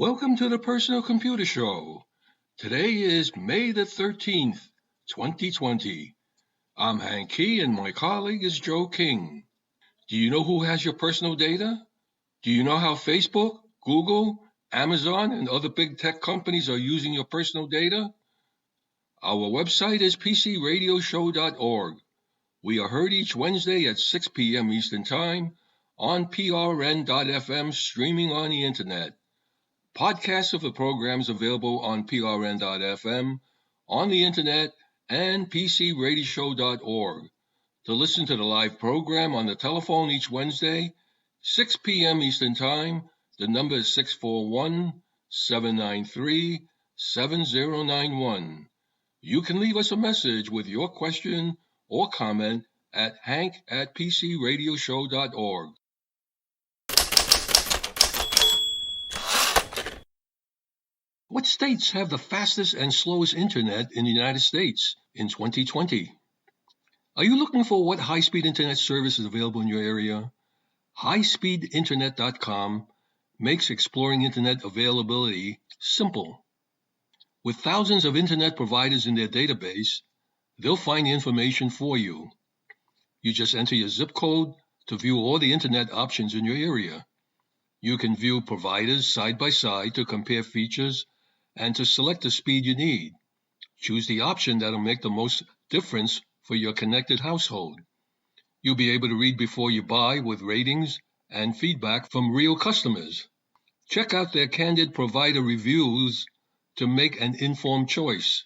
Welcome to the Personal Computer Show. Today is May the 13th, 2020. I'm Hank Key and my colleague is Joe King. Do you know who has your personal data? Do you know how Facebook, Google, Amazon, and other big tech companies are using your personal data? Our website is pcradioshow.org. We are heard each Wednesday at 6 p.m. Eastern Time on prn.fm streaming on the internet. Podcasts of the programs available on prn.fm, on the internet, and pcradioshow.org. To listen to the live program on the telephone each Wednesday, 6 p.m. Eastern Time, the number is 641-793-7091. You can leave us a message with your question or comment at hank@pcradioshow.org. What states have the fastest and slowest internet in the United States in 2020? Are you looking for what high-speed internet service is available in your area? HighSpeedInternet.com makes exploring internet availability simple. With thousands of internet providers in their database, they'll find the information for you. You just enter your zip code to view all the internet options in your area. You can view providers side by side to compare features and to select the speed you need. Choose the option that'll make the most difference for your connected household. You'll be able to read before you buy with ratings and feedback from real customers. Check out their candid provider reviews to make an informed choice.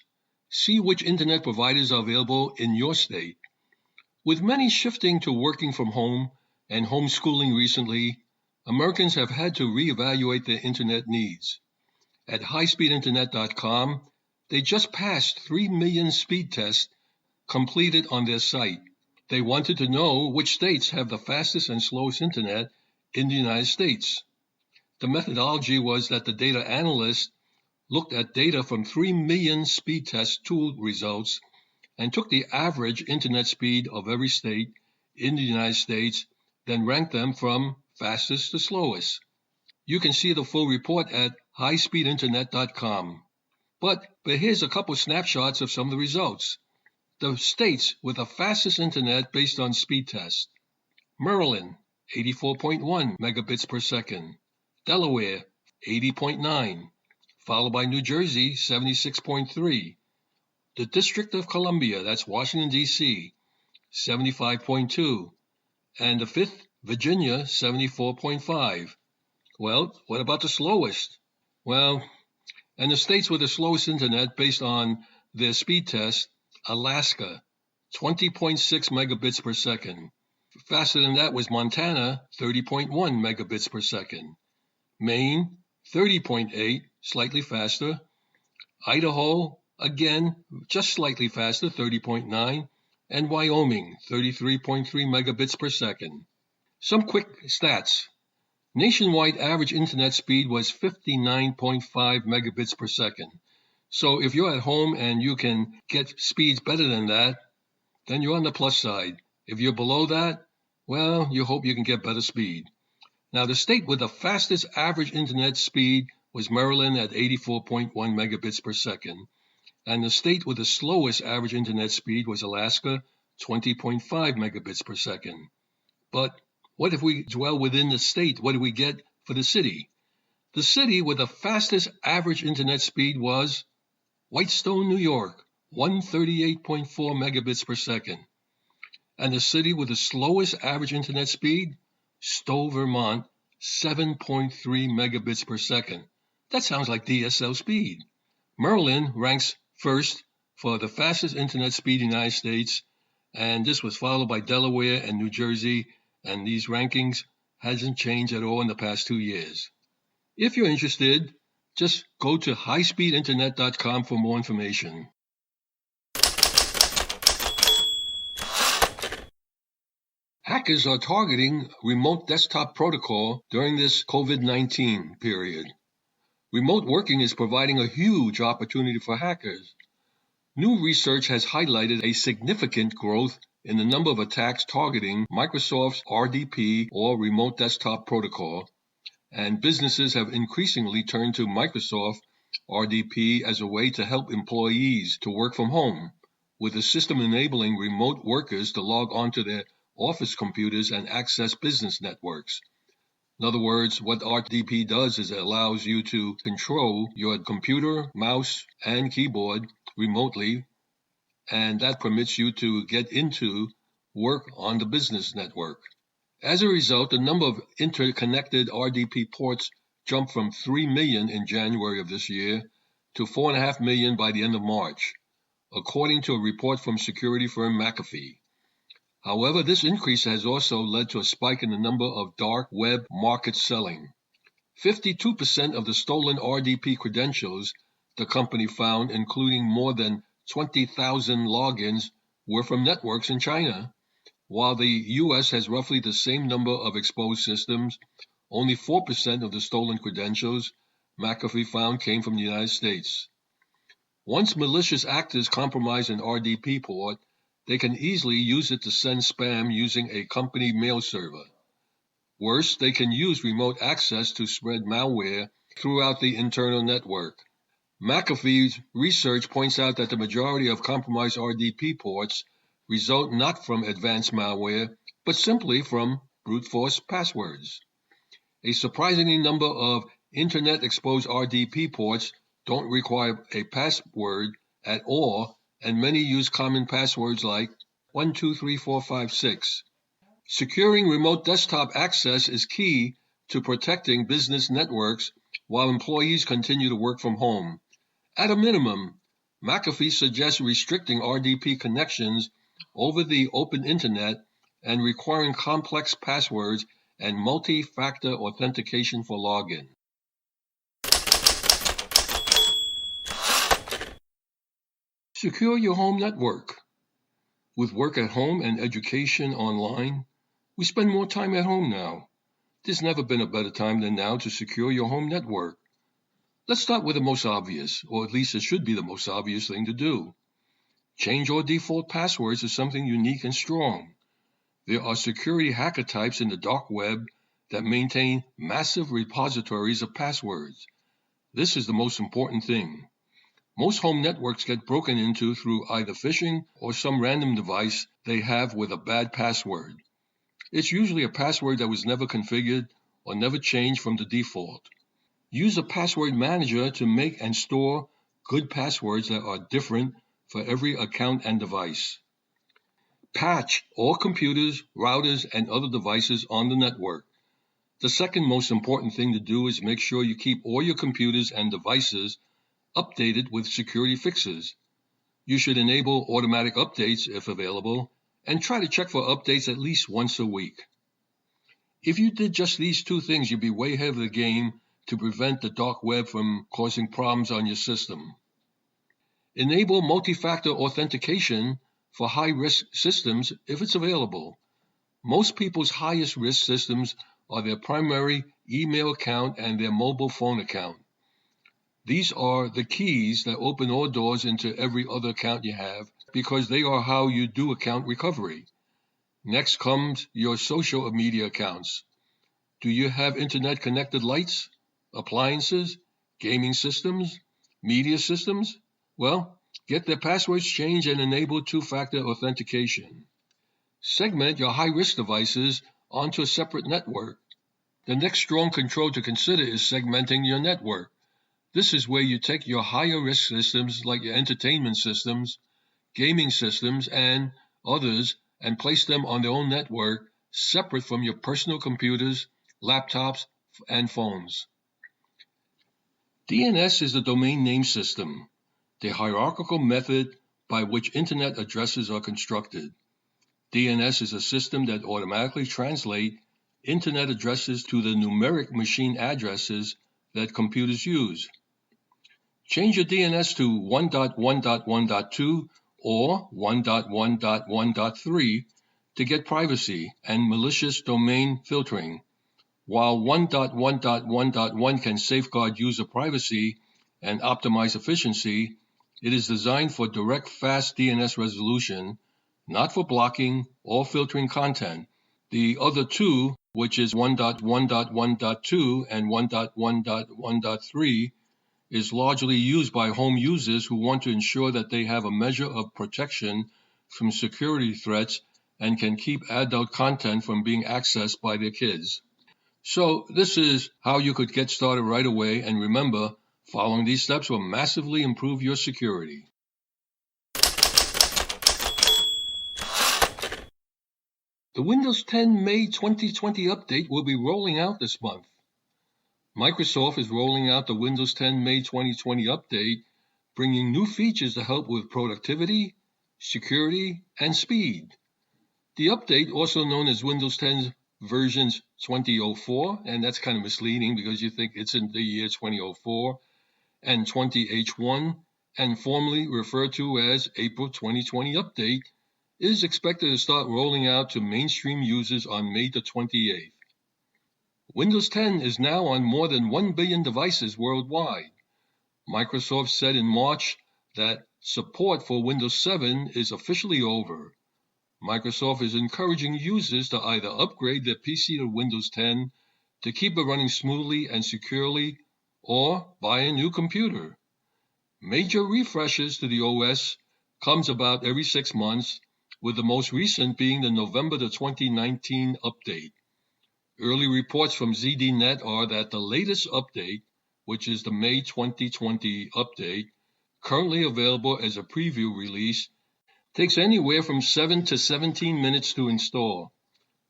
See which internet providers are available in your state. With many shifting to working from home and homeschooling recently, Americans have had to reevaluate their internet needs. At highspeedinternet.com, they just passed 3 million speed tests completed on their site. They wanted to know which states have the fastest and slowest internet in the United States. The methodology was that the data analyst looked at data from 3 million speed test tool results and took the average internet speed of every state in the United States, then ranked them from fastest to slowest. You can see the full report at highspeedinternet.com. But here's a couple snapshots of some of the results. The states with the fastest internet based on speed test. Maryland, 84.1 megabits per second. Delaware, 80.9. Followed by New Jersey, 76.3. The District of Columbia, that's Washington, D.C., 75.2. And the fifth, Virginia, 74.5. Well, what about the slowest? Well, and the states with the slowest internet based on their speed test, Alaska, 20.6 megabits per second. Faster than that was Montana, 30.1 megabits per second. Maine, 30.8, slightly faster. Idaho, again, just slightly faster, 30.9. And Wyoming, 33.3 megabits per second. Some quick stats. Nationwide average internet speed was 59.5 megabits per second. So if you're at home and you can get speeds better than that, then you're on the plus side. If you're below that, well, you hope you can get better speed. Now, the state with the fastest average internet speed was Maryland at 84.1 megabits per second. And the state with the slowest average internet speed was Alaska, 20.5 megabits per second. But what if we dwell within the state? What do we get for the city? The city with the fastest average internet speed was Whitestone, New York, 138.4 megabits per second. And the city with the slowest average internet speed, Stowe, Vermont, 7.3 megabits per second. That sounds like DSL speed. Maryland ranks first for the fastest internet speed in the United States, and this was followed by Delaware and New Jersey, and these rankings hasn't changed at all in the past 2 years. If you're interested, just go to highspeedinternet.com for more information. Hackers are targeting remote desktop protocol during this COVID-19 period. Remote working is providing a huge opportunity for hackers. New research has highlighted a significant growth in the number of attacks targeting Microsoft's RDP or Remote Desktop Protocol, and businesses have increasingly turned to Microsoft RDP as a way to help employees to work from home, with the system enabling remote workers to log onto their office computers and access business networks. In other words, what RDP does is it allows you to control your computer, mouse, and keyboard remotely, and that permits you to get into work on the business network. As a result, the number of interconnected RDP ports jumped from 3 million in January of this year to 4.5 million by the end of March, according to a report from security firm McAfee. However, this increase has also led to a spike in the number of dark web market selling. 52% of the stolen RDP credentials the company found, including more than 20,000 logins, were from networks in China. While the U.S. has roughly the same number of exposed systems, only 4% of the stolen credentials McAfee found came from the United States. Once malicious actors compromise an RDP port, they can easily use it to send spam using a company mail server. Worse, they can use remote access to spread malware throughout the internal network. McAfee's research points out that the majority of compromised RDP ports result not from advanced malware, but simply from brute force passwords. A surprising number of Internet-exposed RDP ports don't require a password at all, and many use common passwords like 123456. Securing remote desktop access is key to protecting business networks while employees continue to work from home. At a minimum, McAfee suggests restricting RDP connections over the open internet and requiring complex passwords and multi-factor authentication for login. Secure your home network. With work at home and education online, we spend more time at home now. There's never been a better time than now to secure your home network. Let's start with the most obvious, or at least it should be the most obvious thing to do. Change your default passwords to something unique and strong. There are security hacker types in the dark web that maintain massive repositories of passwords. This is the most important thing. Most home networks get broken into through either phishing or some random device they have with a bad password. It's usually a password that was never configured or never changed from the default. Use a password manager to make and store good passwords that are different for every account and device. Patch all computers, routers, and other devices on the network. The second most important thing to do is make sure you keep all your computers and devices updated with security fixes. You should enable automatic updates if available, and try to check for updates at least once a week. If you did just these two things, you'd be way ahead of the game to prevent the dark web from causing problems on your system. Enable multi-factor authentication for high-risk systems if it's available. Most people's highest risk systems are their primary email account and their mobile phone account. These are the keys that open all doors into every other account you have because they are how you do account recovery. Next comes your social media accounts. Do you have internet-connected lights, appliances, gaming systems, media systems? Well, get their passwords changed and enable two-factor authentication. Segment your high-risk devices onto a separate network. The next strong control to consider is segmenting your network. This is where you take your higher risk systems like your entertainment systems, gaming systems, and others and place them on their own network separate from your personal computers, laptops, and phones. DNS is the domain name system, the hierarchical method by which internet addresses are constructed. DNS is a system that automatically translates internet addresses to the numeric machine addresses that computers use. Change your DNS to 1.1.1.2 or 1.1.1.3 to get privacy and malicious domain filtering. While 1.1.1.1 can safeguard user privacy and optimize efficiency, it is designed for direct, fast DNS resolution, not for blocking or filtering content, The other two, which is 1.1.1.2 and 1.1.1.3, is largely used by home users who want to ensure that they have a measure of protection from security threats and can keep adult content from being accessed by their kids. So this is how you could get started right away, and remember, following these steps will massively improve your security. The Windows 10 May 2020 update will be rolling out this month. Microsoft is rolling out the Windows 10 May 2020 update, bringing new features to help with productivity, security, and speed. The update, also known as Windows 10 versions 2004, and that's kind of misleading because you think it's in the year 2004, and 20H1, and formerly referred to as April 2020 update, is expected to start rolling out to mainstream users on May the 28th. Windows 10 is now on more than 1 billion devices worldwide. Microsoft said in March that support for Windows 7 is officially over. Microsoft is encouraging users to either upgrade their PC to Windows 10 to keep it running smoothly and securely, or buy a new computer. Major refreshes to the OS comes about every 6 months, with the most recent being the November 2019 update. Early reports from ZDNet are that the latest update, which is the May 2020 update, currently available as a preview release, takes anywhere from 7 to 17 minutes to install.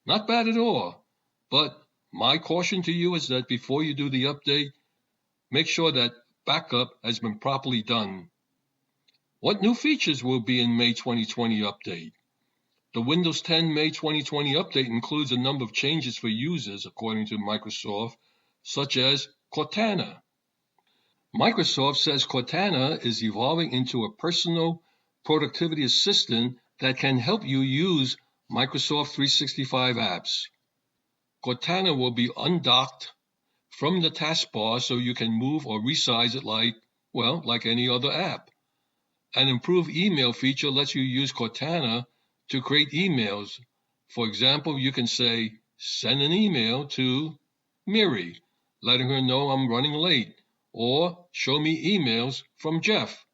Not bad at all, but my caution to you is that before you do the update, make sure that backup has been properly done. What new features will be in May 2020 update? The Windows 10 May 2020 update includes a number of changes for users, according to Microsoft, such as Cortana. Microsoft says Cortana is evolving into a personal productivity assistant that can help you use Microsoft 365 apps. Cortana will be undocked from the taskbar so you can move or resize it like any other app. An improved email feature lets you use Cortana to create emails. For example, you can say, send an email to Miri, letting her know I'm running late, or show me emails from Jeff.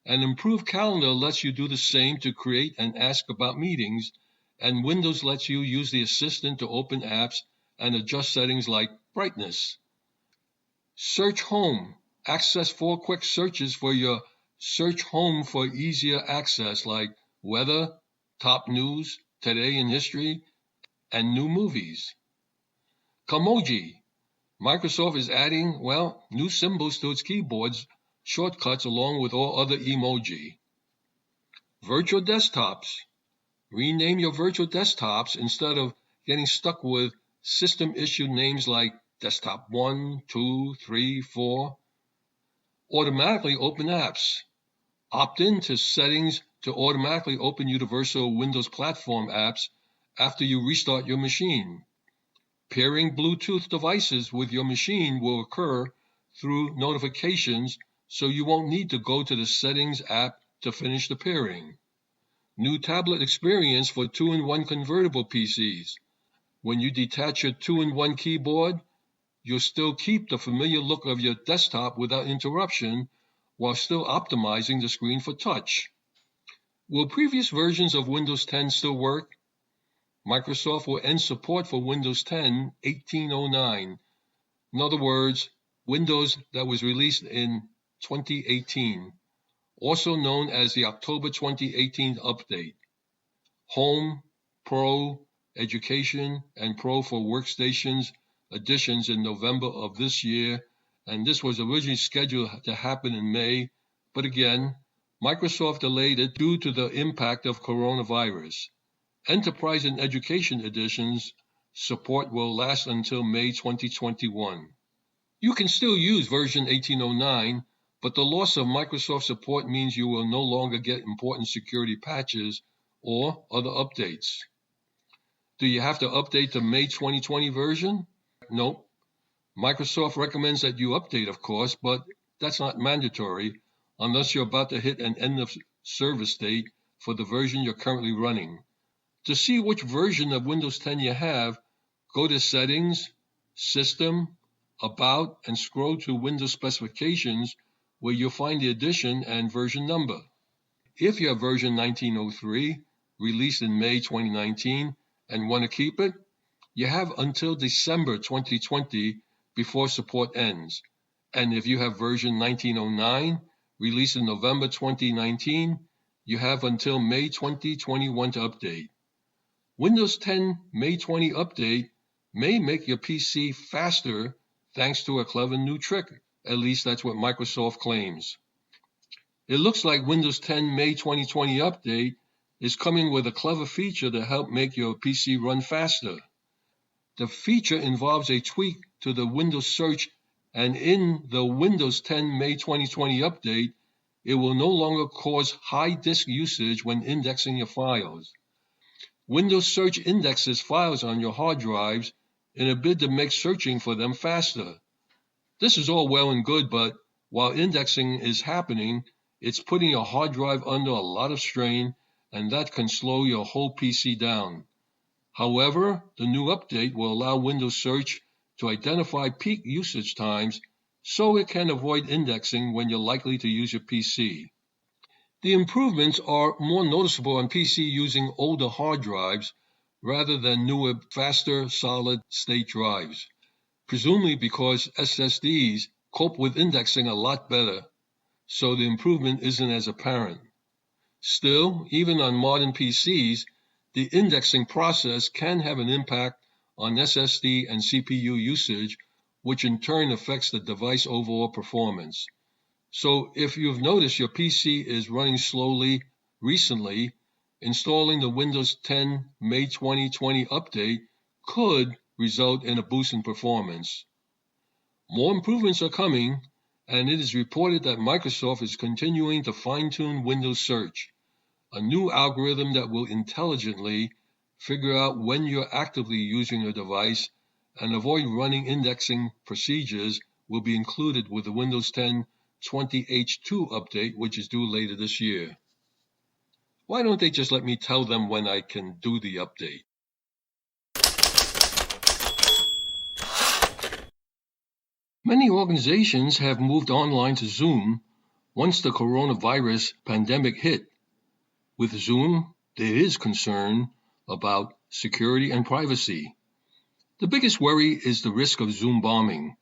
An improved calendar lets you do the same to create and ask about meetings, and Windows lets you use the assistant to open apps and adjust settings like brightness. Search Home. Access 4 quick searches for your search home for easier access like weather, top news, today in history, and new movies. Kamoji. Microsoft is adding, new symbols to its keyboards, shortcuts along with all other emoji. Virtual desktops. Rename your virtual desktops instead of getting stuck with system-issued names like Desktop 1, 2, 3, 4. Automatically open apps. Opt in to settings to automatically open Universal Windows Platform apps after you restart your machine. Pairing Bluetooth devices with your machine will occur through notifications, so you won't need to go to the Settings app to finish the pairing. New tablet experience for 2-in-1 convertible PCs. When you detach your 2-in-1 keyboard, you'll still keep the familiar look of your desktop without interruption, while still optimizing the screen for touch. Will previous versions of Windows 10 still work? Microsoft will end support for Windows 10 1809. In other words, Windows that was released in 2018, also known as the October 2018 update. Home, Pro, Education, and Pro for Workstations additions in November of this year, and this was originally scheduled to happen in May, but again, Microsoft delayed it due to the impact of coronavirus. Enterprise and Education editions support will last until May 2021. You can still use version 1809, but the loss of Microsoft support means you will no longer get important security patches or other updates. Do you have to update the May 2020 version? Nope. Microsoft recommends that you update, of course, but that's not mandatory unless you're about to hit an end of service date for the version you're currently running. To see which version of Windows 10 you have, go to Settings, System, About, and scroll to Windows Specifications, where you'll find the edition and version number. If you have version 1903, released in May 2019, and want to keep it, you have until December 2020 before support ends. And if you have version 1909, released in November 2019, you have until May 2021 to update. Windows 10 May 20 update may make your PC faster thanks to a clever new trick. At least that's what Microsoft claims. It looks like Windows 10 May 2020 update is coming with a clever feature to help make your PC run faster. The feature involves a tweak to the Windows search, and in the Windows 10 May 2020 update, it will no longer cause high disk usage when indexing your files. Windows search indexes files on your hard drives in a bid to make searching for them faster. This is all well and good, but while indexing is happening, it's putting your hard drive under a lot of strain, and that can slow your whole PC down. However, the new update will allow Windows Search to identify peak usage times so it can avoid indexing when you're likely to use your PC. The improvements are more noticeable on PC using older hard drives rather than newer, faster, solid-state drives, presumably because SSDs cope with indexing a lot better, so the improvement isn't as apparent. Still, even on modern PCs, the indexing process can have an impact on SSD and CPU usage, which in turn affects the device overall performance. So if you've noticed your PC is running slowly recently, installing the Windows 10 May 2020 update could result in a boost in performance. More improvements are coming, and it is reported that Microsoft is continuing to fine-tune Windows Search, a new algorithm that will intelligently figure out when you're actively using your device and avoid running indexing procedures will be included with the Windows 10 20H2 update, which is due later this year. Why don't they just let me tell them when I can do the update? Many organizations have moved online to Zoom once the coronavirus pandemic hit. With Zoom, there is concern about security and privacy. The biggest worry is the risk of Zoom bombing,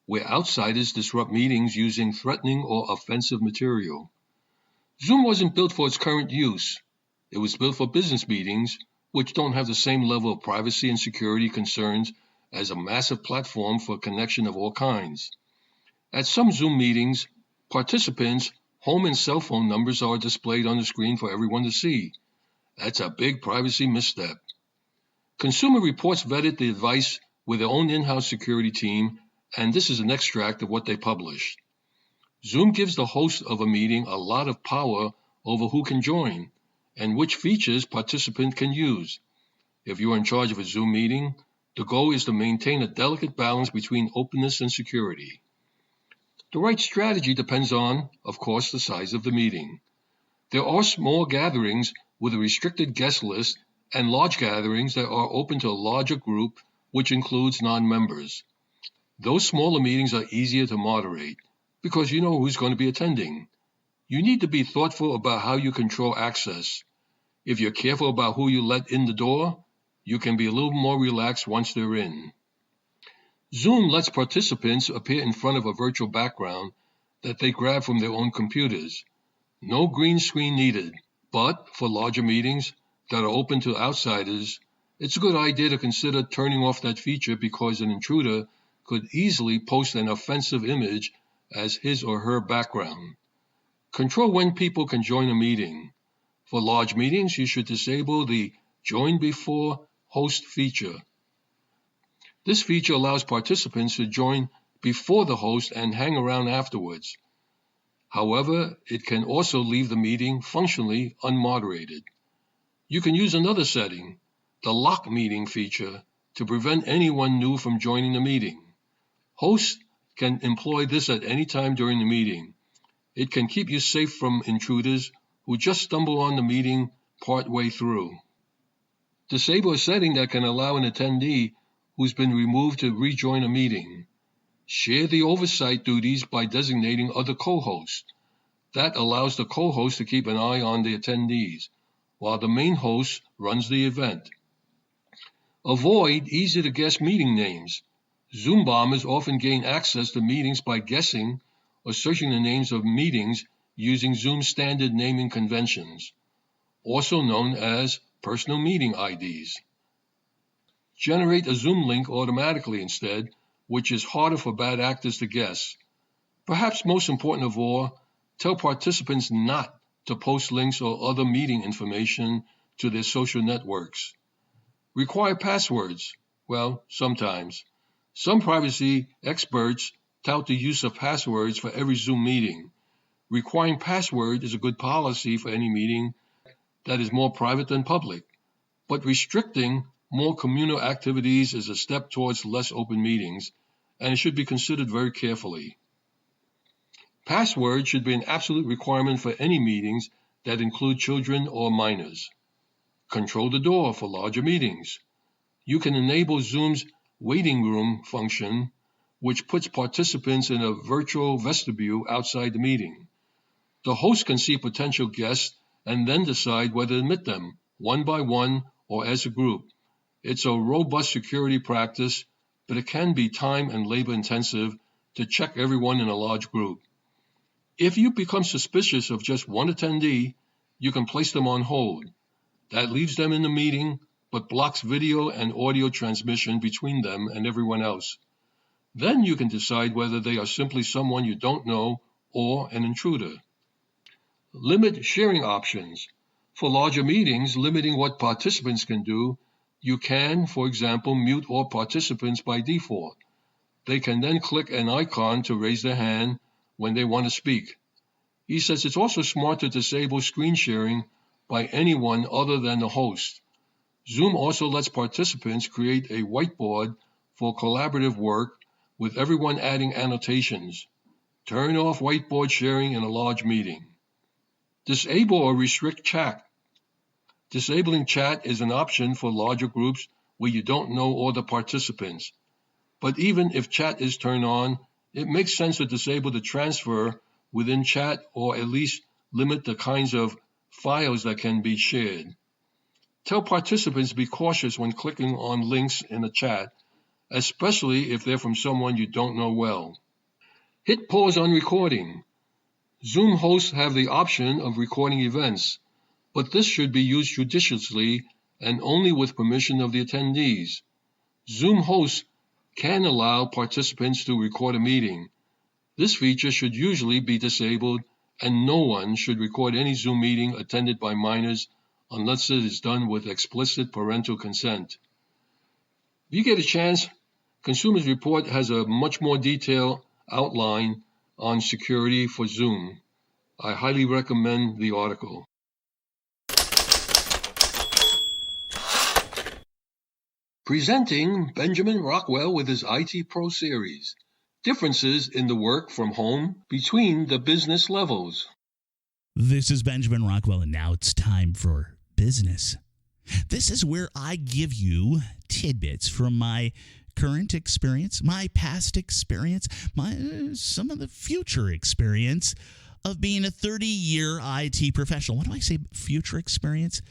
where outsiders disrupt meetings using threatening or offensive material. Zoom wasn't built for its current use. It was built for business meetings, which don't have the same level of privacy and security concerns as a massive platform for connection of all kinds. At some Zoom meetings, participants' home and cell phone numbers are displayed on the screen for everyone to see. That's a big privacy misstep. Consumer Reports vetted the advice with their own in-house security team, and this is an extract of what they published. Zoom gives the host of a meeting a lot of power over who can join and which features participants can use. If you're in charge of a Zoom meeting, the goal is to maintain a delicate balance between openness and security. The right strategy depends on, of course, the size of the meeting. There are small gatherings with a restricted guest list and large gatherings that are open to a larger group, which includes non-members. Those smaller meetings are easier to moderate because you know who's going to be attending. You need to be thoughtful about how you control access. If you're careful about who you let in the door, you can be a little more relaxed once they're in. Zoom lets participants appear in front of a virtual background that they grab from their own computers. No green screen needed, but for larger meetings that are open to outsiders, it's a good idea to consider turning off that feature because an intruder could easily post an offensive image as his or her background. Control when people can join a meeting. For large meetings, you should disable the Join Before Host feature. This feature allows participants to join before the host and hang around afterwards. However, it can also leave the meeting functionally unmoderated. You can use another setting, the Lock Meeting feature, to prevent anyone new from joining the meeting. Hosts can employ this at any time during the meeting. It can keep you safe from intruders who just stumble on the meeting partway through. Disable a setting that can allow an attendee who's been removed to rejoin a meeting. Share the oversight duties by designating other co-hosts. That allows the co-host to keep an eye on the attendees, while the main host runs the event. Avoid easy-to-guess meeting names. Zoom bombers often gain access to meetings by guessing or searching the names of meetings using Zoom standard naming conventions, also known as personal meeting IDs. Generate a Zoom link automatically instead, which is harder for bad actors to guess. Perhaps most important of all, tell participants not to post links or other meeting information to their social networks. Require passwords? Well, sometimes. Some privacy experts tout the use of passwords for every Zoom meeting. Requiring password is a good policy for any meeting that is more private than public, but restricting more communal activities is a step towards less open meetings, and it should be considered very carefully. Password should be an absolute requirement for any meetings that include children or minors. Control the door for larger meetings. You can enable Zoom's waiting room function, which puts participants in a virtual vestibule outside the meeting. The host can see potential guests and then decide whether to admit them, one by one or as a group. It's a robust security practice, but it can be time and labor intensive to check everyone in a large group. If you become suspicious of just one attendee, you can place them on hold. That leaves them in the meeting, but blocks video and audio transmission between them and everyone else. Then you can decide whether they are simply someone you don't know or an intruder. Limit sharing options. For larger meetings, limiting what participants can do, you can, for example, mute all participants by default. They can then click an icon to raise their hand when they want to speak. He says it's also smart to disable screen sharing by anyone other than the host. Zoom also lets participants create a whiteboard for collaborative work with everyone adding annotations. Turn off whiteboard sharing in a large meeting. Disable or restrict chat. Disabling chat is an option for larger groups where you don't know all the participants. But even if chat is turned on, it makes sense to disable the transfer within chat or at least limit the kinds of files that can be shared. Tell participants to be cautious when clicking on links in the chat, especially if they're from someone you don't know well. Hit pause on recording. Zoom hosts have the option of recording events, but this should be used judiciously and only with permission of the attendees. Zoom hosts can allow participants to record a meeting. This feature should usually be disabled, and no one should record any Zoom meeting attended by minors unless it is done with explicit parental consent. If you get a chance, Consumers Report has a much more detailed outline on security for Zoom. I highly recommend the article. Presenting Benjamin Rockwell with his IT Pro series. Differences in the work from home between the business levels. This is Benjamin Rockwell, and now it's time for business. This is where I give you tidbits from my current experience, my past experience, some of the future experience of being a 30-year IT professional. When do I say future experience?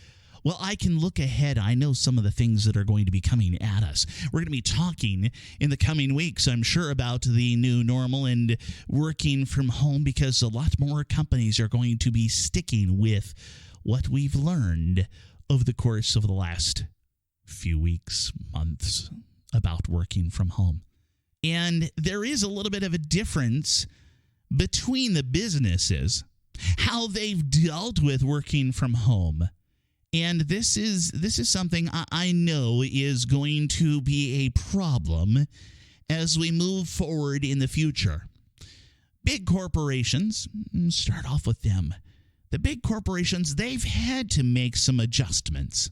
Well, I can look ahead. I know some of the things that are going to be coming at us. We're going to be talking in the coming weeks, I'm sure, about the new normal and working from home, because a lot more companies are going to be sticking with what we've learned over the course of the last few weeks, months, about working from home. And there is a little bit of a difference between the businesses, how they've dealt with working from home. And this is something I know is going to be a problem as we move forward in the future. Big corporations, start off with them. The big corporations, they've had to make some adjustments.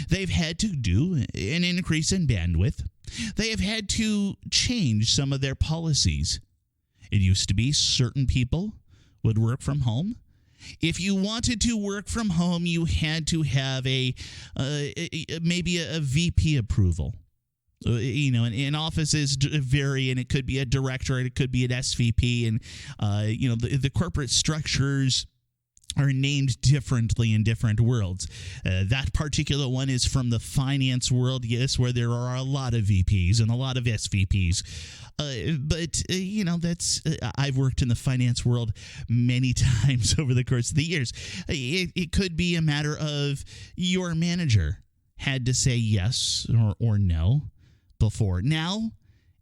They've had to do an increase in bandwidth. They have had to change some of their policies. It used to be certain people would work from home, If you wanted to work from home, you had to have maybe a VP approval. And offices vary, and it could be a director, and it could be an SVP, and the corporate structures are named differently in different worlds. That particular one is from the finance world, yes, where there are a lot of VPs and a lot of SVPs. That's I've worked in the finance world many times over the course of the years. It could be a matter of your manager had to say yes or no before. Now,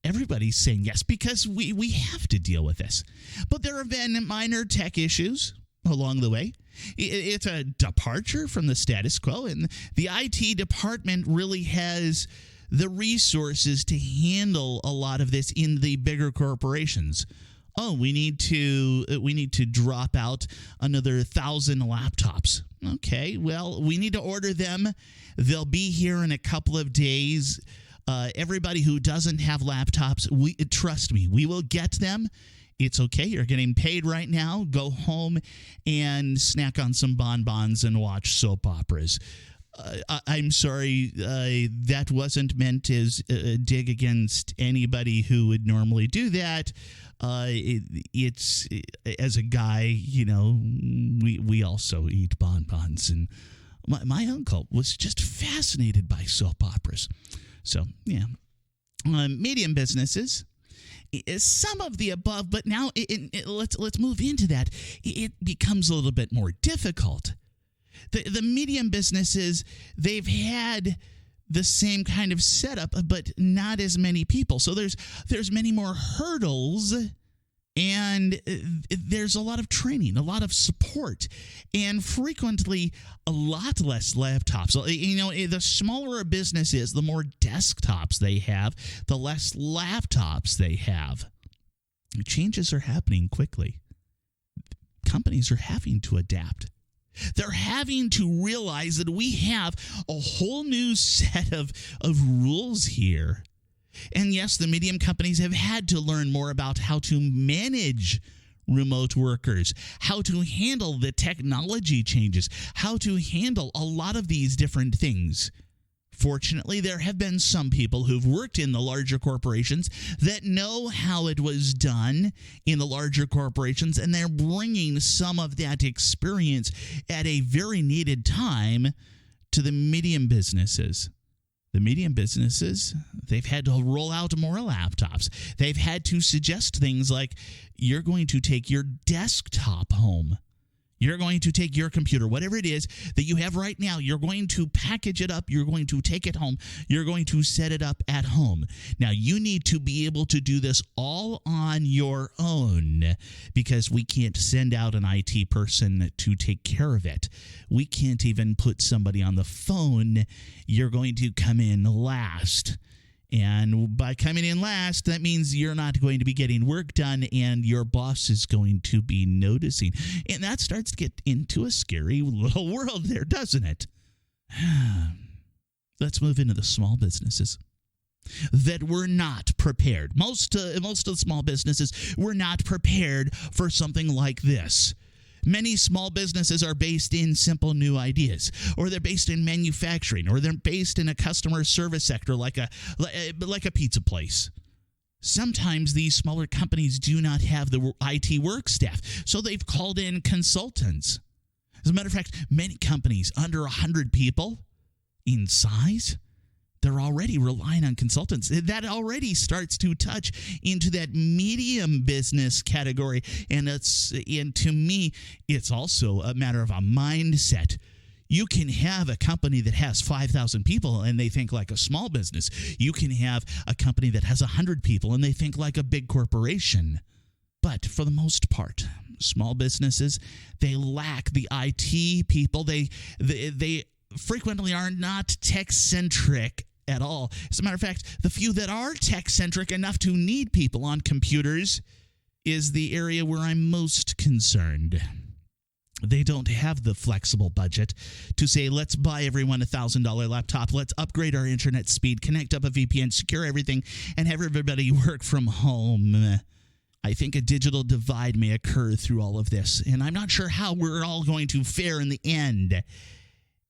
everybody's saying yes because we have to deal with this. But there have been minor tech issues along the way. It's a departure from the status quo, and the IT department really has the resources to handle a lot of this in the bigger corporations. Oh, we need to drop out another 1,000 laptops. Okay, well, we need to order them. They'll be here in a couple of days. Everybody who doesn't have laptops, trust me, we will get them. It's okay. You're getting paid right now. Go home and snack on some bonbons and watch soap operas. I'm sorry, that wasn't meant as a dig against anybody who would normally do that. It's as a guy, we also eat bonbons, and my uncle was just fascinated by soap operas. So yeah, medium businesses. Some of the above, but now let's move into that. It becomes a little bit more difficult. The medium businesses, they've had the same kind of setup, but not as many people. So there's many more hurdles, and there's a lot of training, a lot of support, and frequently a lot less laptops. The smaller a business is, the more desktops they have, the less laptops they have. Changes are happening quickly. Companies are having to adapt. They're having to realize that we have a whole new set of rules here. And yes, the medium companies have had to learn more about how to manage remote workers, how to handle the technology changes, how to handle a lot of these different things. Fortunately, there have been some people who've worked in the larger corporations that know how it was done in the larger corporations, and they're bringing some of that experience at a very needed time to the medium businesses. The medium businesses, they've had to roll out more laptops. They've had to suggest things like, you're going to take your desktop home. You're going to take your computer, whatever it is that you have right now, you're going to package it up, you're going to take it home, you're going to set it up at home. Now, you need to be able to do this all on your own because we can't send out an IT person to take care of it. We can't even put somebody on the phone. You're going to come in last. And by coming in last, that means you're not going to be getting work done and your boss is going to be noticing. And that starts to get into a scary little world there, doesn't it? Let's move into the small businesses that were not prepared. Most of the small businesses were not prepared for something like this. Many small businesses are based in simple new ideas, or they're based in manufacturing, or they're based in a customer service sector like a pizza place. Sometimes these smaller companies do not have the IT work staff, so they've called in consultants. As a matter of fact, many companies under 100 people in size, they're already relying on consultants. That already starts to touch into that medium business category. And to me, it's also a matter of a mindset. You can have a company that has 5,000 people and they think like a small business. You can have a company that has 100 people and they think like a big corporation. But for the most part, small businesses, they lack the IT people. They frequently are not tech-centric at all. As a matter of fact, the few that are tech-centric enough to need people on computers is the area where I'm most concerned. They don't have the flexible budget to say, let's buy everyone a $1,000 laptop, let's upgrade our internet speed, connect up a VPN, secure everything, and have everybody work from home. I think a digital divide may occur through all of this, and I'm not sure how we're all going to fare in the end.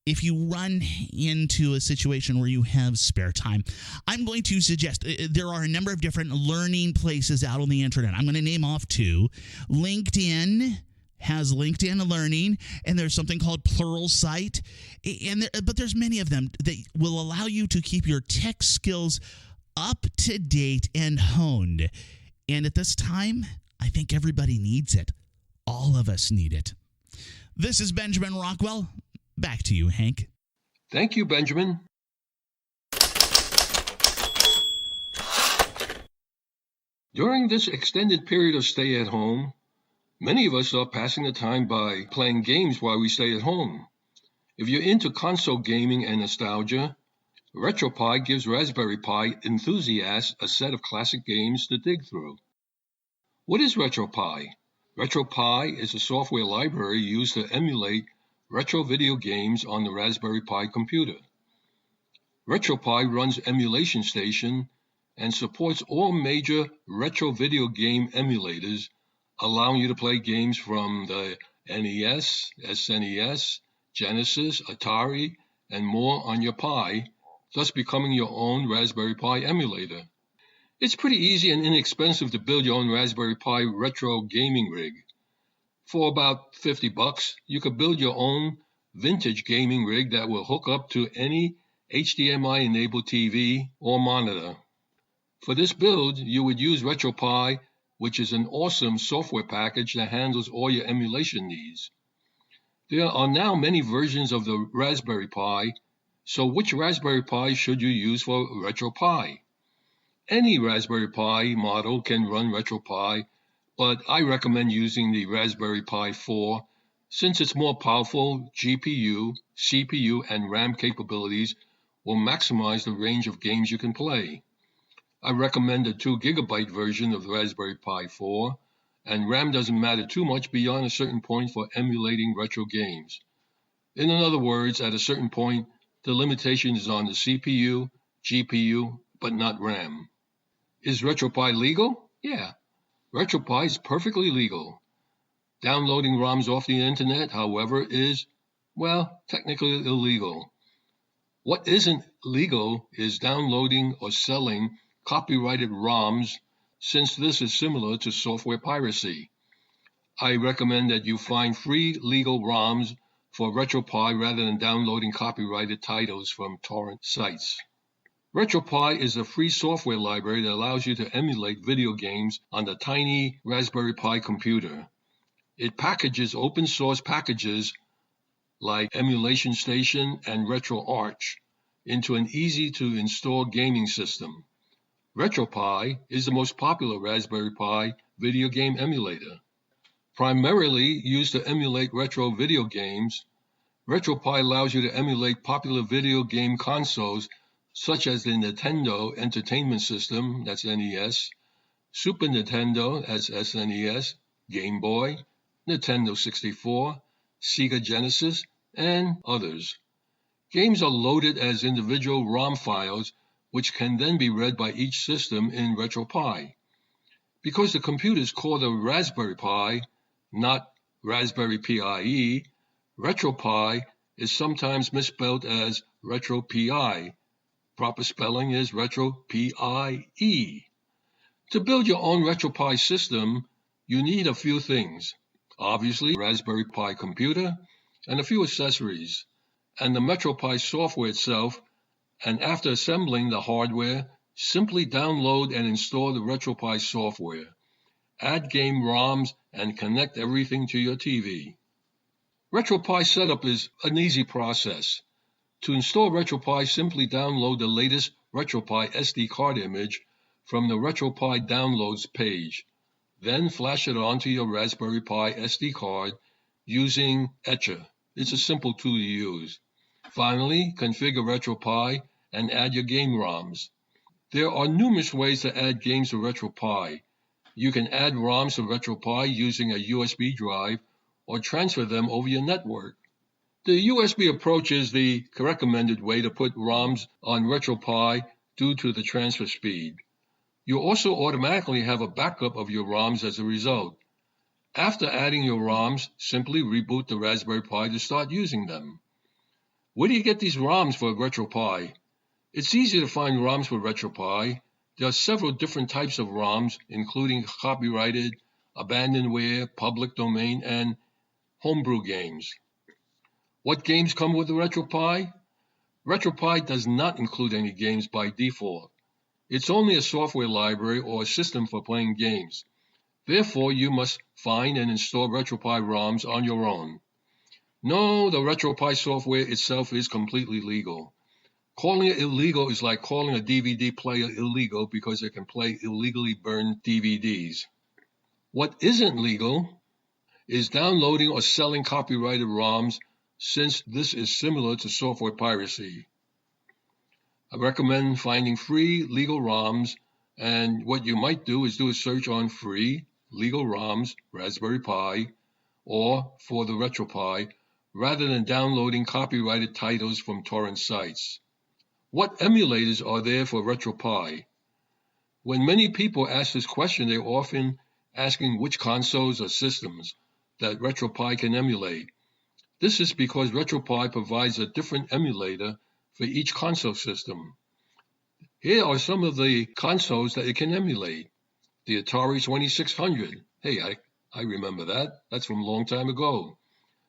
If you run into a situation where you have spare time, I'm going to suggest there are a number of different learning places out on the internet. I'm going to name off two. LinkedIn has LinkedIn Learning, and there's something called Pluralsight. But there's many of them that will allow you to keep your tech skills up to date and honed. And at this time, I think everybody needs it. All of us need it. This is Benjamin Rockwell. Back to you, Hank. Thank you, Benjamin. During this extended period of stay at home, many of us are passing the time by playing games while we stay at home. If you're into console gaming and nostalgia, RetroPie gives Raspberry Pi enthusiasts a set of classic games to dig through. What is RetroPie? RetroPie is a software library used to emulate retro video games on the Raspberry Pi computer. RetroPie runs Emulation Station and supports all major retro video game emulators, allowing you to play games from the NES, SNES, Genesis, Atari, and more on your Pi, thus becoming your own Raspberry Pi emulator. It's pretty easy and inexpensive to build your own Raspberry Pi retro gaming rig. For about $50, you could build your own vintage gaming rig that will hook up to any HDMI-enabled TV or monitor. For this build, you would use RetroPie, which is an awesome software package that handles all your emulation needs. There are now many versions of the Raspberry Pi, so which Raspberry Pi should you use for RetroPie? Any Raspberry Pi model can run RetroPie, but I recommend using the Raspberry Pi 4 since its more powerful GPU, CPU, and RAM capabilities will maximize the range of games you can play. I recommend a 2 GB version of the Raspberry Pi 4, and RAM doesn't matter too much beyond a certain point for emulating retro games. In other words, at a certain point, the limitation is on the CPU, GPU, but not RAM. Is RetroPie legal? Yeah. RetroPie is perfectly legal. Downloading ROMs off the internet, however, is, well, technically illegal. What isn't legal is downloading or selling copyrighted ROMs, since this is similar to software piracy. I recommend that you find free legal ROMs for RetroPie rather than downloading copyrighted titles from torrent sites. RetroPie is a free software library that allows you to emulate video games on the tiny Raspberry Pi computer. It packages open source packages like Emulation Station and RetroArch into an easy-to-install gaming system. RetroPie is the most popular Raspberry Pi video game emulator. Primarily used to emulate retro video games, RetroPie allows you to emulate popular video game consoles such as the Nintendo Entertainment System, that's NES, Super Nintendo, that's SNES, Game Boy, Nintendo 64, Sega Genesis, and others. Games are loaded as individual ROM files, which can then be read by each system in RetroPie. Because the computer is called a Raspberry Pi, not Raspberry PIE, RetroPie is sometimes misspelled as RetroPie. Proper spelling is RetroPie. To build your own RetroPie system, you need a few things. Obviously, a Raspberry Pi computer and a few accessories, and the RetroPie software itself, and after assembling the hardware, simply download and install the RetroPie software. Add game ROMs and connect everything to your TV. RetroPie setup is an easy process. To install RetroPie, simply download the latest RetroPie SD card image from the RetroPie Downloads page. Then flash it onto your Raspberry Pi SD card using Etcher. It's a simple tool to use. Finally, configure RetroPie and add your game ROMs. There are numerous ways to add games to RetroPie. You can add ROMs to RetroPie using a USB drive or transfer them over your network. The USB approach is the recommended way to put ROMs on RetroPie due to the transfer speed. You also automatically have a backup of your ROMs as a result. After adding your ROMs, simply reboot the Raspberry Pi to start using them. Where do you get these ROMs for RetroPie? It's easy to find ROMs for RetroPie. There are several different types of ROMs, including copyrighted, abandonware, public domain, and homebrew games. What games come with the RetroPie? RetroPie does not include any games by default. It's only a software library or a system for playing games. Therefore, you must find and install RetroPie ROMs on your own. No, the RetroPie software itself is completely legal. Calling it illegal is like calling a DVD player illegal because it can play illegally burned DVDs. What isn't legal is downloading or selling copyrighted ROMs, since this is similar to software piracy. I recommend finding free legal ROMs, and what you might do is do a search on free legal ROMs, Raspberry Pi, or for the RetroPie, rather than downloading copyrighted titles from torrent sites. What emulators are there for RetroPie? When many people ask this question, they're often asking which consoles or systems that RetroPie can emulate. This is because RetroPie provides a different emulator for each console system. Here are some of the consoles that it can emulate. The Atari 2600. Hey, I remember that. That's from a long time ago.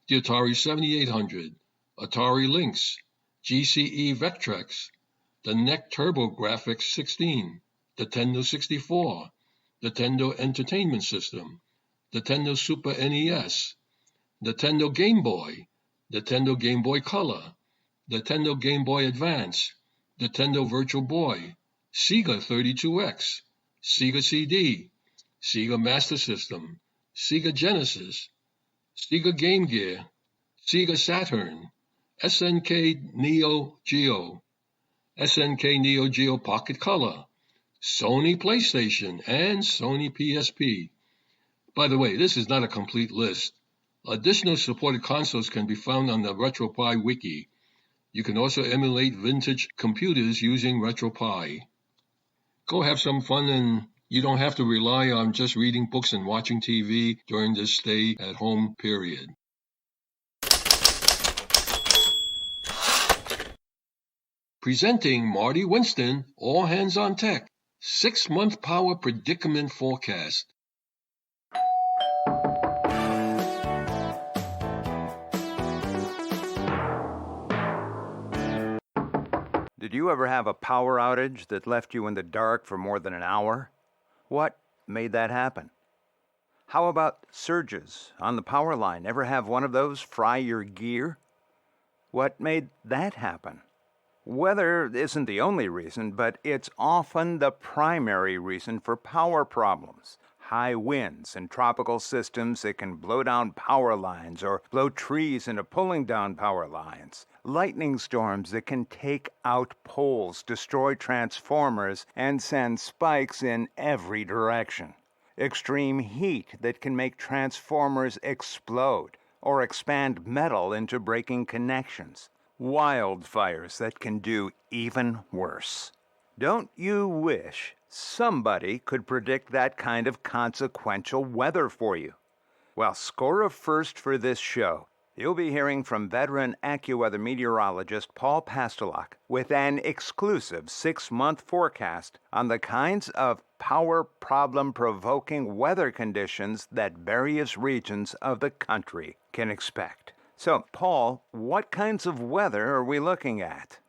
The Atari 7800. Atari Lynx. GCE Vectrex. The NEC TurboGrafx 16. Nintendo 64. Nintendo Entertainment System. Nintendo Super NES. Nintendo Game Boy. Nintendo Game Boy Color. Nintendo Game Boy Advance. Nintendo Virtual Boy. Sega 32X. Sega CD. Sega Master System. Sega Genesis. Sega Game Gear. Sega Saturn. SNK Neo Geo. SNK Neo Geo Pocket Color. Sony PlayStation and Sony PSP. By the way, this is not a complete list. Additional supported consoles can be found on the RetroPie wiki. You can also emulate vintage computers using RetroPie. Go have some fun, and you don't have to rely on just reading books and watching TV during this stay-at-home period. Presenting Marty Winston, All Hands on Tech, 6-month power predicament forecast. Did you ever have a power outage that left you in the dark for more than an hour? What made that happen? How about surges on the power line? Ever have one of those fry your gear? What made that happen? Weather isn't the only reason, but it's often the primary reason for power problems. High winds and tropical systems that can blow down power lines or blow trees into pulling down power lines. Lightning storms that can take out poles, destroy transformers, and send spikes in every direction. Extreme heat that can make transformers explode or expand metal into breaking connections. Wildfires that can do even worse. Don't you wish somebody could predict that kind of consequential weather for you? Well, score a first for this show. You'll be hearing from veteran AccuWeather meteorologist Paul Pastelok with an exclusive 6-month forecast on the kinds of power problem-provoking weather conditions that various regions of the country can expect. So, Paul, what kinds of weather are we looking at?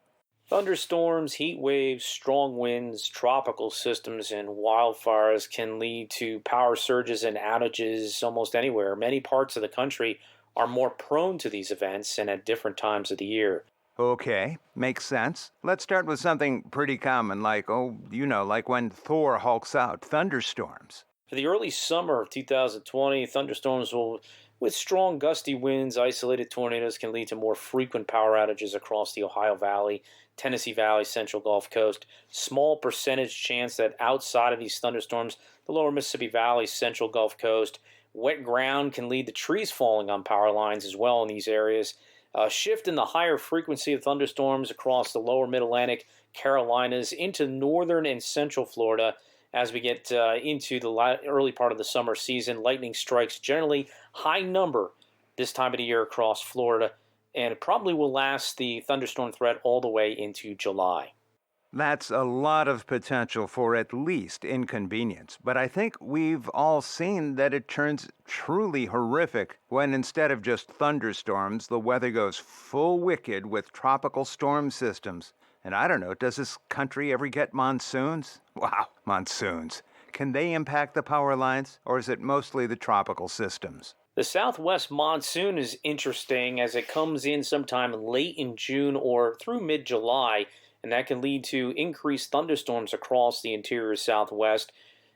Thunderstorms, heat waves, strong winds, tropical systems, and wildfires can lead to power surges and outages almost anywhere. Many parts of the country are more prone to these events and at different times of the year. Okay, makes sense. Let's start with something pretty common like when Thor hulks out, thunderstorms. For the early summer of 2020, thunderstorms with strong gusty winds, isolated tornadoes can lead to more frequent power outages across the Ohio Valley, Tennessee Valley, Central Gulf Coast. Small percentage chance that outside of these thunderstorms, the lower Mississippi Valley, Central Gulf Coast. Wet ground can lead to trees falling on power lines as well in these areas. A shift in the higher frequency of thunderstorms across the lower Mid-Atlantic, Carolinas, into northern and central Florida, as we get into the early part of the summer season. Lightning strikes generally high number this time of the year across Florida, and it probably will last the thunderstorm threat all the way into July. That's a lot of potential for at least inconvenience, but I think we've all seen that it turns truly horrific when instead of just thunderstorms, the weather goes full wicked with tropical storm systems. And I don't know, does this country ever get monsoons? Wow, monsoons. Can they impact the power lines, or is it mostly the tropical systems? The southwest monsoon is interesting as it comes in sometime late in June or through mid-July, and that can lead to increased thunderstorms across the interior southwest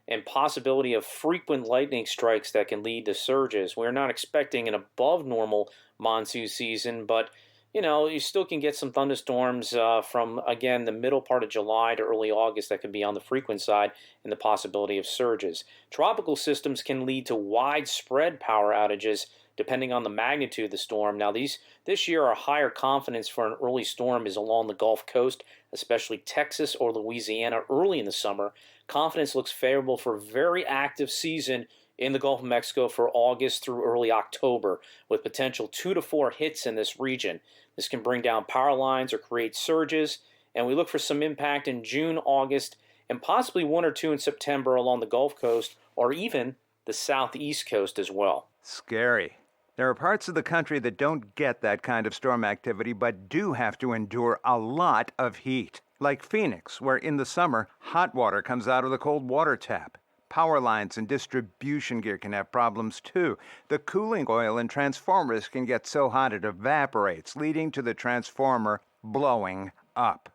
and possibility of frequent lightning strikes that can lead to surges. We're not expecting an above normal monsoon season, but you still can get some thunderstorms from, again, the middle part of July to early August that can be on the frequent side and the possibility of surges. Tropical systems can lead to widespread power outages depending on the magnitude of the storm. Now, this year, our higher confidence for an early storm is along the Gulf Coast, especially Texas or Louisiana early in the summer. Confidence looks favorable for a very active season in the Gulf of Mexico for August through early October, with potential 2 to 4 hits in this region. This can bring down power lines or create surges, and we look for some impact in June, August, and possibly 1 or 2 in September along the Gulf Coast or even the southeast coast as well. Scary. There are parts of the country that don't get that kind of storm activity but do have to endure a lot of heat. Like Phoenix, where in the summer, hot water comes out of the cold water tap. Power lines and distribution gear can have problems too. The cooling oil in transformers can get so hot it evaporates, leading to the transformer blowing up.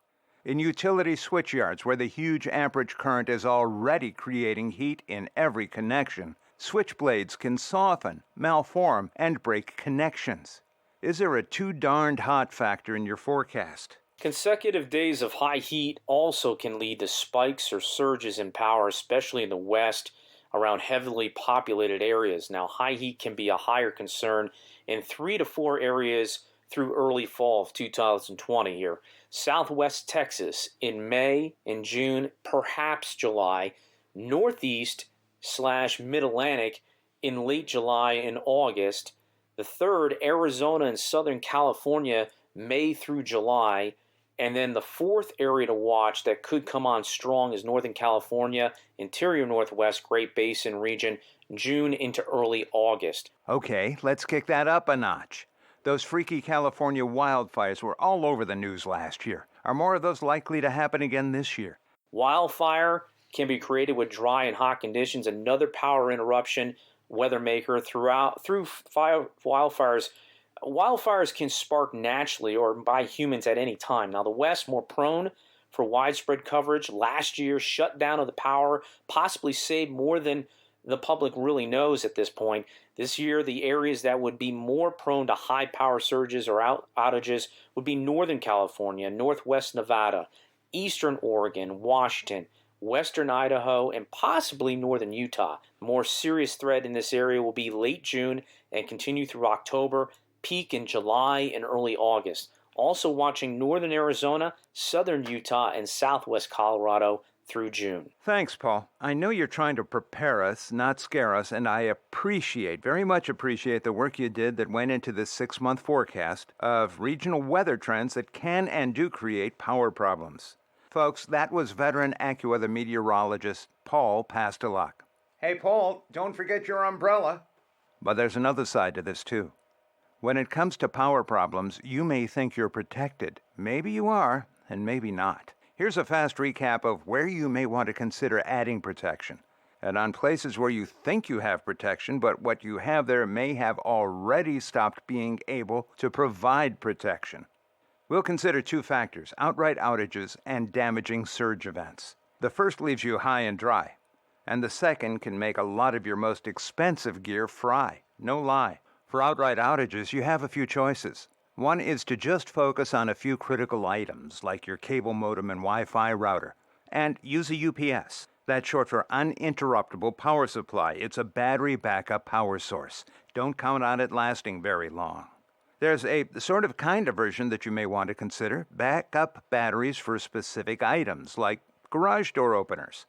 In utility switchyards, where the huge amperage current is already creating heat in every connection, switchblades can soften, malform, and break connections. Is there a too darned hot factor in your forecast? Consecutive days of high heat also can lead to spikes or surges in power, especially in the west around heavily populated areas. Now, high heat can be a higher concern in 3 to 4 areas through early fall of 2020 here. Southwest Texas in May and June, perhaps July. Northeast/Mid-Atlantic in late July and August. The third, Arizona and Southern California, May through July. And then the fourth area to watch that could come on strong is Northern California, interior Northwest, Great Basin region, June into early August. Okay, let's kick that up a notch. Those freaky California wildfires were all over the news last year. Are more of those likely to happen again this year? Wildfire can be created with dry and hot conditions. Another power interruption weather maker through wildfires. Wildfires can spark naturally or by humans at any time. Now, the West more prone for widespread coverage. Last year, shutdown of the power possibly saved more than the public really knows at this point. This year, the areas that would be more prone to high power surges or outages would be Northern California, Northwest Nevada, Eastern Oregon, Washington, Western Idaho, and possibly Northern Utah. The more serious threat in this area will be late June and continue through October, peak in July and early August. Also watching Northern Arizona, Southern Utah, and Southwest Colorado through June. Thanks, Paul. I know you're trying to prepare us, not scare us, and I very much appreciate the work you did that went into this 6-month forecast of regional weather trends that can and do create power problems. Folks, that was veteran AccuWeather meteorologist Paul Pastelak. Hey, Paul, don't forget your umbrella. But there's another side to this, too. When it comes to power problems, you may think you're protected. Maybe you are, and maybe not. Here's a fast recap of where you may want to consider adding protection. And on places where you think you have protection, but what you have there may have already stopped being able to provide protection. We'll consider 2 factors, outright outages and damaging surge events. The first leaves you high and dry, and the second can make a lot of your most expensive gear fry. No lie. For outright outages, you have a few choices. One is to just focus on a few critical items, like your cable modem and Wi-Fi router, and use a UPS. That's short for uninterruptible power supply. It's a battery backup power source. Don't count on it lasting very long. There's a kind of version that you may want to consider, backup batteries for specific items, like garage door openers.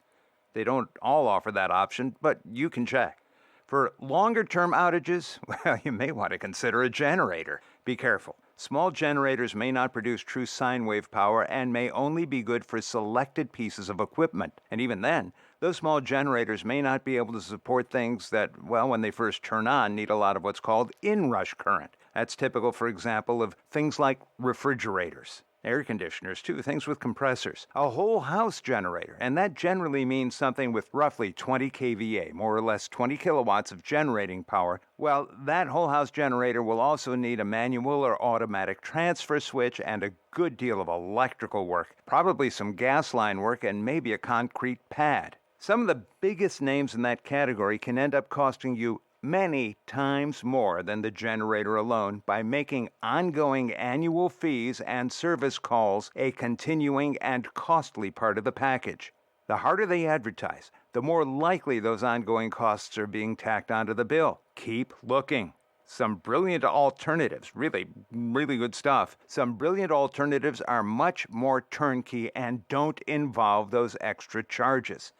They don't all offer that option, but you can check. For longer-term outages, well, you may want to consider a generator. Be careful. Small generators may not produce true sine wave power and may only be good for selected pieces of equipment. And even then, those small generators may not be able to support things that, well, when they first turn on, need a lot of what's called inrush current. That's typical, for example, of things like refrigerators. Air conditioners, too, things with compressors. A whole house generator, and that generally means something with roughly 20 kVA, more or less 20 kilowatts of generating power. Well, that whole house generator will also need a manual or automatic transfer switch and a good deal of electrical work, probably some gas line work, and maybe a concrete pad. Some of the biggest names in that category can end up costing you many times more than the generator alone by making ongoing annual fees and service calls a continuing and costly part of the package. The harder they advertise, the more likely those ongoing costs are being tacked onto the bill. Keep looking. Some brilliant alternatives, really good stuff. Some brilliant alternatives are much more turnkey and don't involve those extra charges.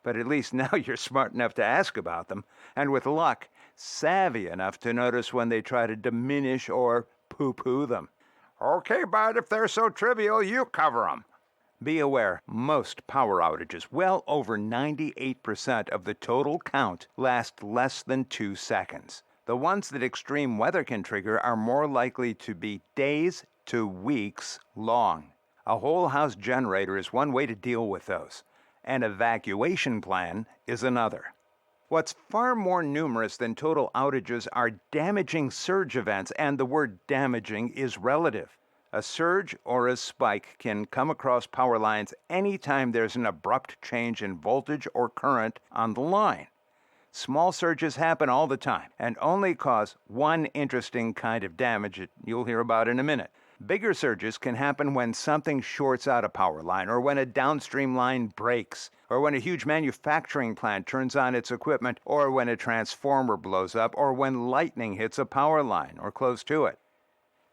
But at least now you're smart enough to ask about them, and with luck, savvy enough to notice when they try to diminish or poo-poo them. Okay, bud, if they're so trivial, you cover them. Be aware, most power outages, well over 98% of the total count, last less than 2 seconds. The ones that extreme weather can trigger are more likely to be days to weeks long. A whole house generator is one way to deal with those. An evacuation plan is another. What's far more numerous than total outages are damaging surge events, and the word damaging is relative. A surge or a spike can come across power lines anytime there's an abrupt change in voltage or current on the line. Small surges happen all the time and only cause one interesting kind of damage that you'll hear about in a minute. Bigger surges can happen when something shorts out a power line, or when a downstream line breaks, or when a huge manufacturing plant turns on its equipment, or when a transformer blows up, or when lightning hits a power line or close to it.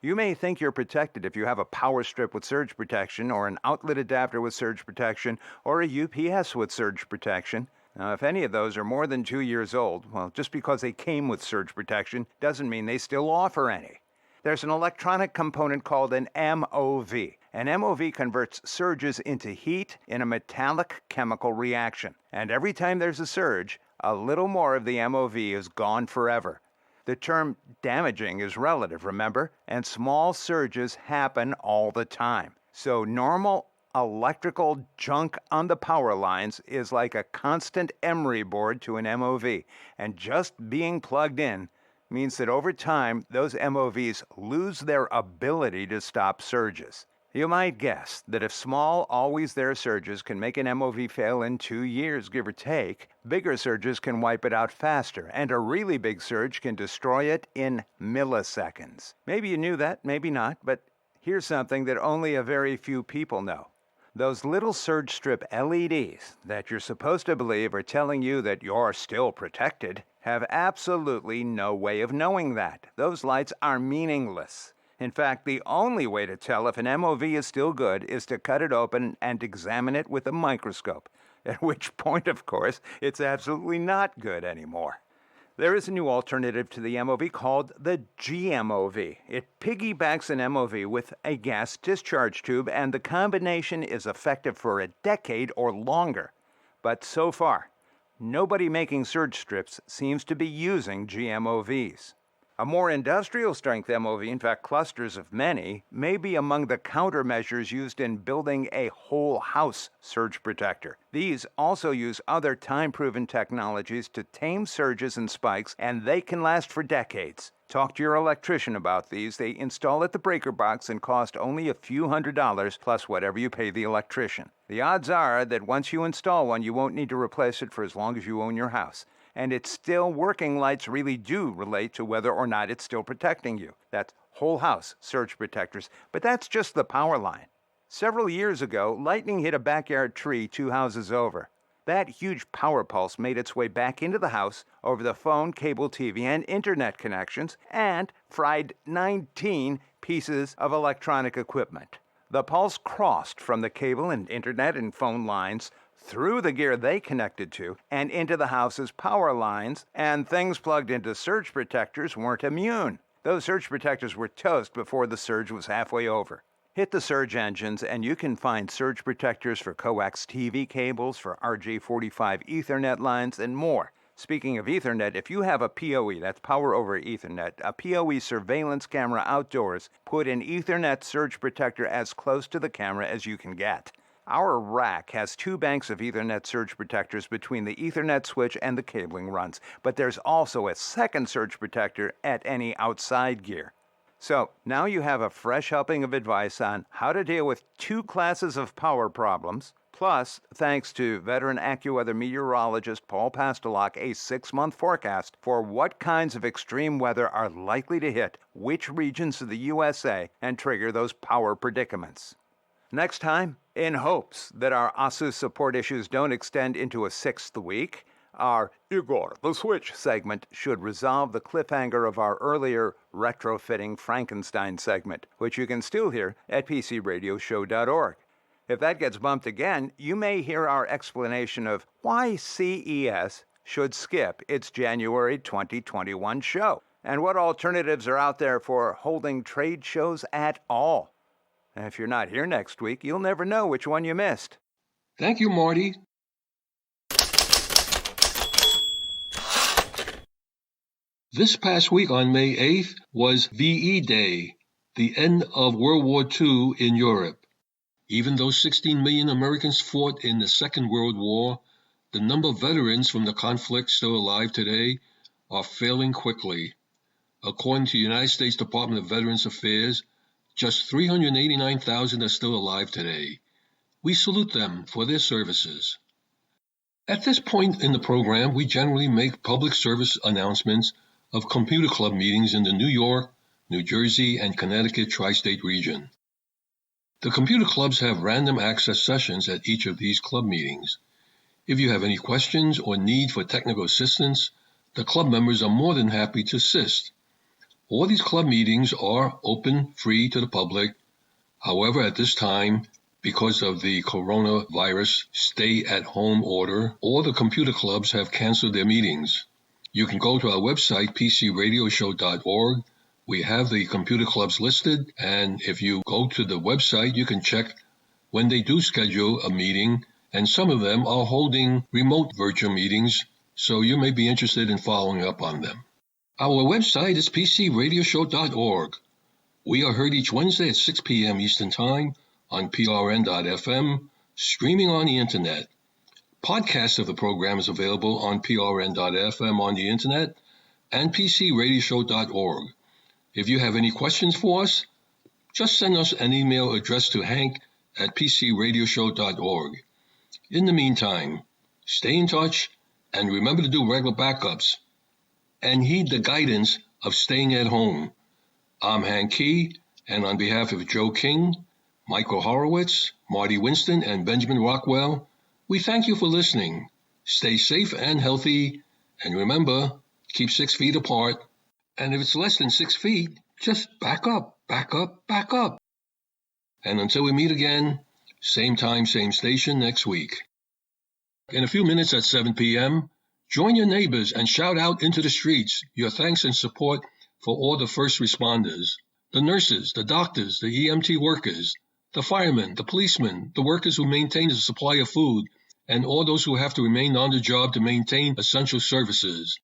You may think you're protected if you have a power strip with surge protection, or an outlet adapter with surge protection, or a UPS with surge protection. Now, if any of those are more than 2 years old, well, just because they came with surge protection doesn't mean they still offer any. There's an electronic component called an MOV. An MOV converts surges into heat in a metallic chemical reaction. And every time there's a surge, a little more of the MOV is gone forever. The term damaging is relative, remember? And small surges happen all the time. So normal electrical junk on the power lines is like a constant emery board to an MOV. And just being plugged in means that over time, those MOVs lose their ability to stop surges. You might guess that if small, always-there surges can make an MOV fail in 2 years, give or take, bigger surges can wipe it out faster, and a really big surge can destroy it in milliseconds. Maybe you knew that, maybe not, but here's something that only a very few people know. Those little surge strip LEDs that you're supposed to believe are telling you that you're still protected have absolutely no way of knowing that. Those lights are meaningless. In fact, the only way to tell if an MOV is still good is to cut it open and examine it with a microscope, at which point, of course, it's absolutely not good anymore. There is a new alternative to the MOV called the GMOV. It piggybacks an MOV with a gas discharge tube, and the combination is effective for a decade or longer. But so far, nobody making surge strips seems to be using GMOVs. A more industrial-strength MOV, in fact clusters of many, may be among the countermeasures used in building a whole house surge protector. These also use other time-proven technologies to tame surges and spikes, and they can last for decades. Talk to your electrician about these. They install at the breaker box and cost only a few $100 plus whatever you pay the electrician. The odds are that once you install one, you won't need to replace it for as long as you own your house. And its still working lights really do relate to whether or not it's still protecting you. That's whole house surge protectors, but that's just the power line. Several years ago, lightning hit a backyard tree 2 houses over. That huge power pulse made its way back into the house over the phone, cable TV, and internet connections, and fried 19 pieces of electronic equipment. The pulse crossed from the cable and internet and phone lines through the gear they connected to and into the house's power lines, and things plugged into surge protectors weren't immune. Those surge protectors were toast before the surge was halfway over. Hit the surge engines and you can find surge protectors for coax TV cables, for RJ45 Ethernet lines, and more. Speaking of Ethernet, if you have a PoE, that's Power over Ethernet, a PoE surveillance camera outdoors, put an Ethernet surge protector as close to the camera as you can get. Our rack has 2 banks of Ethernet surge protectors between the Ethernet switch and the cabling runs, but there's also a second surge protector at any outside gear. So now you have a fresh helping of advice on how to deal with 2 classes of power problems, plus, thanks to veteran AccuWeather meteorologist Paul Pastelok, a 6-month forecast for what kinds of extreme weather are likely to hit which regions of the USA and trigger those power predicaments. Next time, in hopes that our ASUS support issues don't extend into a 6th week, our Igor the Switch segment should resolve the cliffhanger of our earlier retrofitting Frankenstein segment, which you can still hear at PCRadioshow.org. If that gets bumped again, you may hear our explanation of why CES should skip its January 2021 show, and what alternatives are out there for holding trade shows at all. And if you're not here next week, you'll never know which one you missed. Thank you, Marty. This past week on May 8th was VE Day, the end of World War II in Europe. Even though 16 million Americans fought in the Second World War, the number of veterans from the conflict still alive today are failing quickly. According to the United States Department of Veterans Affairs, just 389,000 are still alive today. We salute them for their services. At this point in the program, we generally make public service announcements of computer club meetings in the New York, New Jersey, and Connecticut tri-state region. The computer clubs have random access sessions at each of these club meetings. If you have any questions or need for technical assistance, the club members are more than happy to assist. All these club meetings are open, free to the public. However, at this time, because of the coronavirus stay-at-home order, all the computer clubs have canceled their meetings. You can go to our website, PCRadioshow.org. We have the computer clubs listed, and if you go to the website, you can check when they do schedule a meeting, and some of them are holding remote virtual meetings, so you may be interested in following up on them. Our website is PCRadioshow.org. We are heard each Wednesday at 6 p.m. Eastern Time on PRN.FM, streaming on the Internet. Podcast of the program is available on PRN.FM on the Internet and PCRadioshow.org. If you have any questions for us, just send us an email addressed to hank@PCRadioshow.org. In the meantime, stay in touch and remember to do regular backups and heed the guidance of staying at home. I'm Hank Key, and on behalf of Joe King, Michael Horowitz, Marty Winston, and Benjamin Rockwell, we thank you for listening. Stay safe and healthy, and remember, keep 6 feet apart. And if it's less than 6 feet, just back up, back up, back up. And until we meet again, same time, same station next week. In a few minutes at 7 p.m., join your neighbors and shout out into the streets your thanks and support for all the first responders, the nurses, the doctors, the EMT workers, the firemen, the policemen, the workers who maintain the supply of food, and all those who have to remain on the job to maintain essential services.